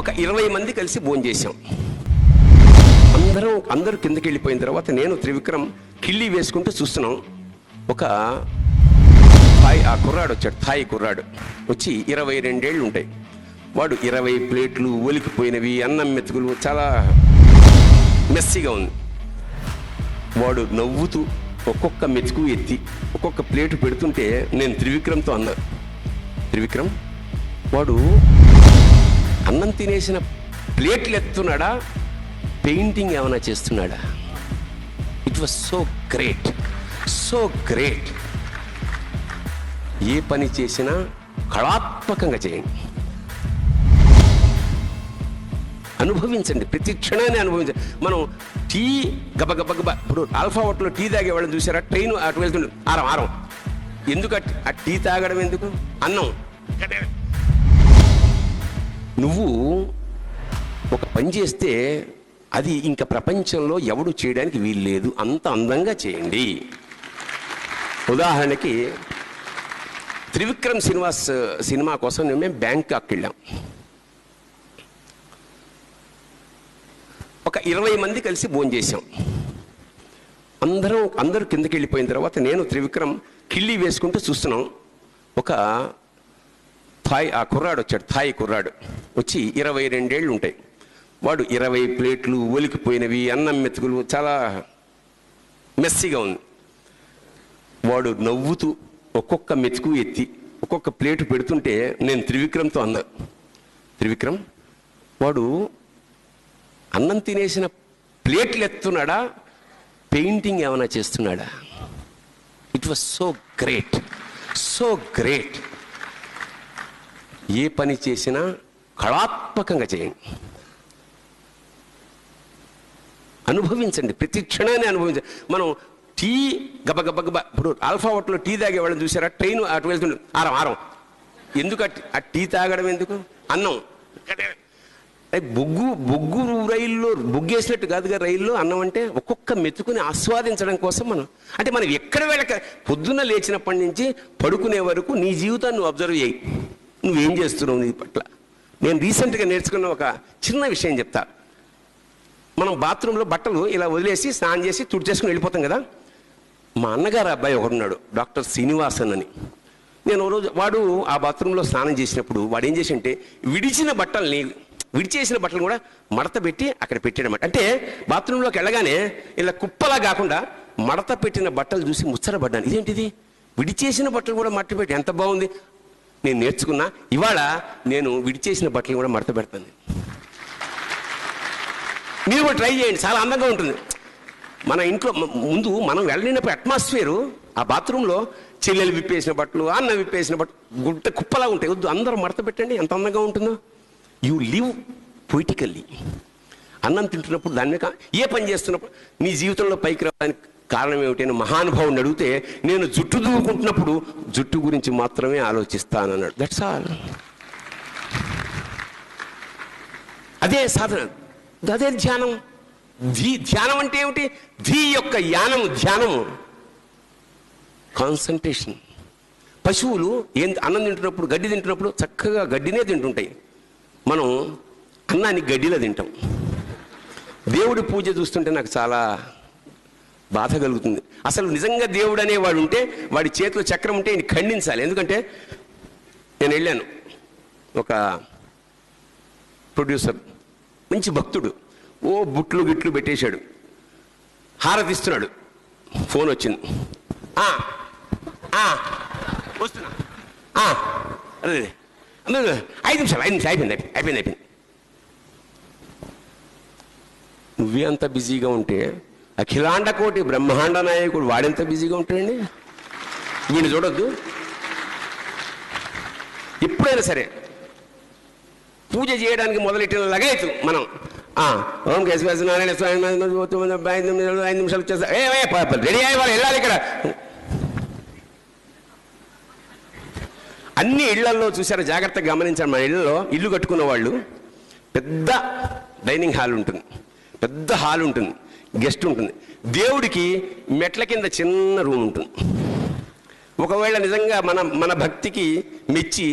ఒక 20 మంది కలిసి భోంచేసాం. అందరూ కిందకి వెళ్ళిపోయిన తర్వాత నేను త్రివిక్రమ్ కిళ్ళి వేసుకుంటూ చూస్తున్నాం. ఒక కుర్రాడు వచ్చాడు, థాయి కుర్రాడు వచ్చి 22 ఏళ్ళు ఉంటాయి. వాడు 20 ప్లేట్లు ఒలికిపోయినవి, అన్నం మెతుకులు, చాలా మెస్సీగా ఉంది. వాడు నవ్వుతూ ఒక్కొక్క మెతుకు ఎత్తి ఒక్కొక్క ప్లేటు పెడుతుంటే నేను త్రివిక్రమ్తో అన్నా, త్రివిక్రమ్ వాడు అన్నం తినేసిన ప్లేట్లు ఎత్తున్నాడా, పెయింటింగ్ ఏమైనా చేస్తున్నాడా? It was so great, so great. ఏ పని చేసినా కళాత్మకంగా చేయండి, అనుభవించండి, ప్రతి క్షణాన్ని అనుభవించండి. మనం టీ గబగబగబ, ఇప్పుడు ఆల్ఫా హోటల్లో టీ తాగే వాళ్ళని చూసారా? ట్రైన్ అటు వెళ్తుండే ఆరం ఎందుకు ఆ టీ తాగడం ఎందుకు? అన్నం. నువ్వు ఒక పని చేస్తే అది ఇంకా ప్రపంచంలో ఎవడు చేయడానికి వీలు లేదు, అంత అందంగా చేయండి. ఉదాహరణకి త్రివిక్రమ్ శ్రీనివాస్ సినిమా కోసం మేము బ్యాంకాక్ వెళ్ళాం. ఒక 20 మంది కలిసి భోంచేసాం. అందరూ కిందకి వెళ్ళిపోయిన తర్వాత నేను త్రివిక్రమ్ కిళ్ళి వేసుకుంటూ చూస్తున్నాం. ఒక కుర్రాడు వచ్చాడు, థాయి కుర్రాడు వచ్చి 22 ఏళ్ళు ఉంటాయి. వాడు 20 ప్లేట్లు ఒలికిపోయినవి, అన్నం మెతుకులు, చాలా మెస్సీగా ఉంది. వాడు నవ్వుతూ ఒక్కొక్క మెతుకు ఎత్తి ఒక్కొక్క ప్లేటు పెడుతుంటే నేను త్రివిక్రమ్తో అన్నా, త్రివిక్రమ్ వాడు అన్నం తినేసిన ప్లేట్లు ఎత్తున్నాడా, పెయింటింగ్ ఏమైనా చేస్తున్నాడా? It was so great, so great. ఏ పని చేసినా కళాత్మకంగా చేయండి, అనుభవించండి, ప్రతి క్షణాన్ని అనుభవించండి. మనం టీ గబగబగబ, ఇప్పుడు ఆల్ఫా హోటల్లో టీ తాగే వాళ్ళని చూసారా? ట్రైన్ అటు వెళ్తుండే ఆరం ఎందుకు ఆ టీ తాగడం ఎందుకు? అన్నం. బొగ్గు రైల్లో బొగ్గేసినట్టు కాదుగా రైల్లో అన్నం అంటే ఒక్కొక్క మెతుకుని ఆస్వాదించడం కోసం మనం ఎక్కడ వెళ్ళక పొద్దున్న లేచినప్పటి నుంచి పడుకునే వరకు నీ జీవితాన్ని నువ్వు అబ్జర్వ్ చేయి, నువ్వేం చేస్తున్నావు నీ పట్ల. నేను రీసెంట్గా నేర్చుకున్న ఒక చిన్న విషయం చెప్తా. మనం బాత్రూంలో బట్టలు ఇలా వదిలేసి స్నానం చేసి తుడిచేసుకుని వెళ్ళిపోతాం కదా. మా అన్నగారు అబ్బాయి ఒకడున్నాడు, డాక్టర్ శ్రీనివాసన్ అని. నేను ఓ రోజు వాడు ఆ బాత్రూంలో స్నానం చేసినప్పుడు వాడు ఏం చేసింటే విడిచేసిన బట్టలు కూడా మడత పెట్టి అక్కడ పెట్టాడన్నమాట. అంటే బాత్రూంలోకి వెళ్ళగానే ఇలా కుప్పలా కాకుండా మడత పెట్టిన బట్టలు చూసి ముచ్చటపడ్డాను. ఇదేంటిది, విడిచేసిన బట్టలు కూడా మడత పెట్టి, ఎంత బాగుంది. నేను నేర్చుకున్నా. ఇవాళ నేను విడిచేసిన బట్టలు కూడా మడత పెడతాను. మీరు కూడా ట్రై చేయండి, చాలా అందంగా ఉంటుంది. మన ఇంట్లో ముందు మనం వెళ్ళినప్పుడు అట్మాస్ఫియరు, ఆ బాత్రూంలో చెల్లెలు విప్పేసిన బట్టలు, అన్న విప్పేసిన బట్టలు గుట్ట కుప్పలా ఉంటాయి. వద్దు, అందరూ మడత పెట్టండి, ఎంత అందంగా ఉంటుందో. You live poetically. అన్నం తింటున్నప్పుడు దాన్ని ఏ పని చేస్తున్నప్పుడు నీ జీవితంలో పైకి రావడానికి కారణం ఏమిటని మహానుభావుని అడిగితే, నేను జుట్టు దూకుంటున్నప్పుడు జుట్టు గురించి మాత్రమే ఆలోచిస్తానన్నాడు. That's all. అదే సాధన, అదే ధ్యానం. ధ్యానం అంటే ఏమిటి? ధీ యొక్క యానము, ధ్యానము, కాన్సన్ట్రేషన్. పశువులు అన్నం తింటున్నప్పుడు, గడ్డి తింటున్నప్పుడు చక్కగా గడ్డినే తింటుంటాయి. మనం అన్నాన్ని గడ్డిలో తింటాం. దేవుడి పూజ చూస్తుంటే నాకు చాలా బాధ కలుగుతుంది. అసలు నిజంగా దేవుడు అనేవాడు ఉంటే వాడి చేతిలో చక్రం ఉంటే ఈయన ఖండించాలి. ఎందుకంటే నేను వెళ్ళాను, ఒక ప్రొడ్యూసర్ మంచి భక్తుడు, ఓ బుట్లు గిట్లు పెట్టేశాడు, హారతిస్తున్నాడు. ఫోన్ వచ్చింది, వస్తున్నా, అదే 5 నిమిషాలు అయిపోయింది. నువ్వే అంత బిజీగా ఉంటే అఖిలాండ కోటి బ్రహ్మాండ నాయకుడు వాడెంత బిజీగా ఉంటాడండి. ఈయన చూడొద్దు. ఎప్పుడైనా సరే పూజ చేయడానికి మొదలెట్టిన లగైతు మనం ఓం కేశవాసనారాయణ స్వామి 5 నిమిషాలు వచ్చేస్తా, రెడీ అయ్యి వాళ్ళు వెళ్ళాలి. ఇక్కడ అన్ని ఇళ్లలో చూసారు, జాగ్రత్తగా గమనించారు. మన ఇల్లు కట్టుకున్న వాళ్ళు పెద్ద డైనింగ్ హాల్ ఉంటుంది, పెద్ద హాల్ ఉంటుంది, గెస్ట్ ఉంటుంది. దేవుడికి మెట్ల కింద చిన్న రూమ్ ఉంటుంది. ఒకవేళ నిజంగా మన భక్తికి మెచ్చి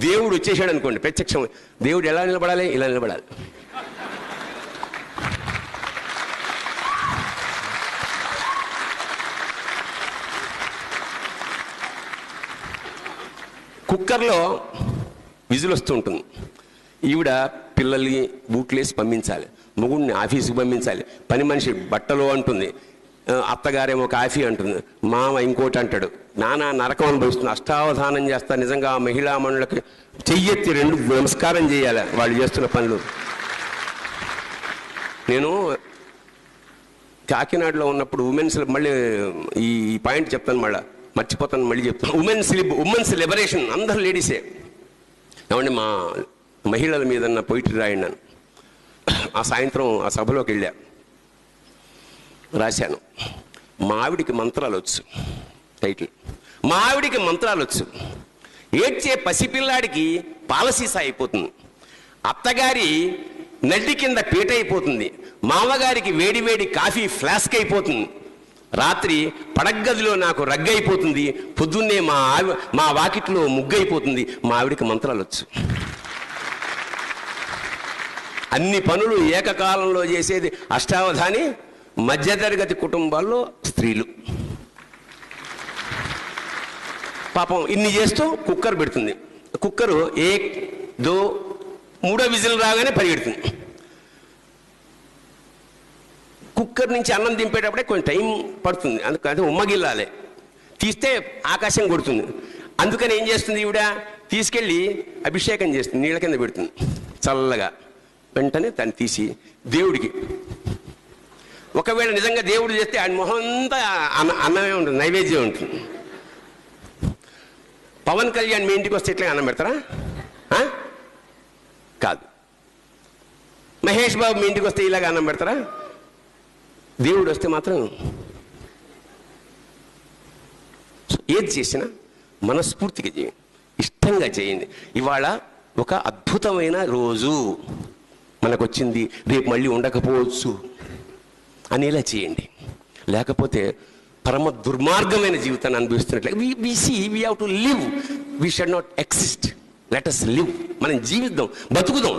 దేవుడు వచ్చేసాడు అనుకోండి, ప్రత్యక్షం, దేవుడు ఎలా నిలబడాలి? ఇలా నిలబడాలి. కుక్కర్లో విజిల్ వస్తూ ఉంటుంది. ఈవిడ పిల్లల్ని బూట్లేసి పంపించాలి, మొగుడిని ఆఫీస్కి పంపించాలి, పని మనిషి బట్టలు అంటుంది, అత్తగారేమో కాఫీ అంటుంది, మామ ఇంకోటి అంటాడు, నానా నరకం అనుభవిస్తుంది. అష్టావధానం చేస్తా. నిజంగా ఆ మహిళా మనులకు చెయ్యెత్తి 2 నమస్కారం చేయాలి వాళ్ళు చేస్తున్న పనులు. నేను కాకినాడలో ఉన్నప్పుడు మళ్ళీ ఈ పాయింట్ చెప్తాను, మళ్ళీ మర్చిపోతాను, మళ్ళీ చెప్తాను. ఉమెన్స్ లిబరేషన్, అందరు లేడీసే. ఏమండి మా మహిళల మీద పొయిటరీ రాయండి. ఆ సాయంత్రం ఆ సభలోకి వెళ్ళా, రాశాను, మా ఆవిడికి మంత్రాలు వచ్చు. టైటిల్, మా ఆవిడికి మంత్రాలు వచ్చు. ఏడ్చే పసిపిల్లాడికి పాలసీసా అయిపోతుంది, అత్తగారి నడ్డి కింద పీట అయిపోతుంది, మామగారికి వేడివేడి కాఫీ ఫ్లాస్క్ అయిపోతుంది, రాత్రి పడగ్గదిలో నాకు రగ్గైపోతుంది, పొద్దున్నే మా వాకిట్లో ముగ్గైపోతుంది. మా ఆవిడికి మంత్రాలు వచ్చు. అన్ని పనులు ఏకకాలంలో చేసేది అష్టావధాని, మధ్యతరగతి కుటుంబాల్లో స్త్రీలు. పాపం ఇన్ని చేస్తూ కుక్కర్ పెడుతుంది. కుక్కరు 1, 2, 3 విజిల్ రాగానే పరిగెడుతుంది. కుక్కర్ నుంచి అన్నం దింపేటప్పుడే కొంచెం టైం పడుతుంది, అందుకని ఉమ్మగిల్లాలి, తీస్తే ఆకాశం కొడుతుంది. అందుకని ఏం చేస్తుంది ఈవిడ, తీసుకెళ్ళి అభిషేకం చేస్తుంది, నీళ్ళ కింద పెడుతుంది చల్లగా. వెంటనే దాన్ని తీసి దేవుడికి, ఒకవేళ నిజంగా దేవుడు చేస్తే ఆయన మొహం అంతా అన్నమే ఉంటుంది, నైవేద్యం ఉంటుంది. పవన్ కళ్యాణ్ మీ ఇంటికి వస్తే ఎట్లా అన్నం పెడతారా? కాదు. మహేష్ బాబు మీ ఇంటికి వస్తే ఇలాగ అన్నం పెడతారా? దేవుడు వస్తే మాత్రం ఏది చేసినా మనస్ఫూర్తిగా చేయండి, ఇష్టంగా చేయండి. ఇవాళ ఒక అద్భుతమైన రోజు మనకొచ్చింది, రేపు మళ్ళీ ఉండకపోవచ్చు అనేలా చేయండి. లేకపోతే పరమ దుర్మార్గమైన జీవితాన్ని అనుభవిస్తున్నట్లే. We have to live, we should not exist, let us live. మనం జీవిద్దాం, బతుకుదాం.